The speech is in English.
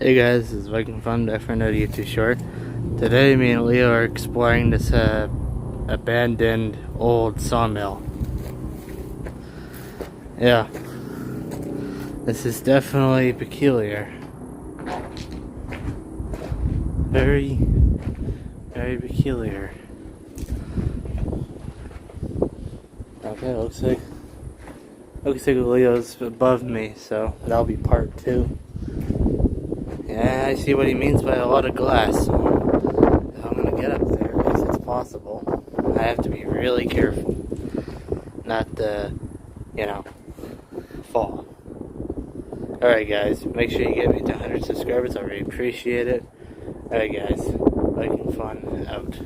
Hey guys, this is Viking Fun, back for another YouTube short. Today me and Leo are exploring this abandoned old sawmill. Yeah, this is definitely peculiar. Very, very peculiar. Okay, looks like Leo's above me, so that'll be part 2. Yeah, I see what he means by a lot of glass. So I'm gonna get up there as it's possible. I have to be really careful not to, fall. Alright guys, make sure you get me to 100 subscribers. I really appreciate it. Alright guys, Viking Fun out.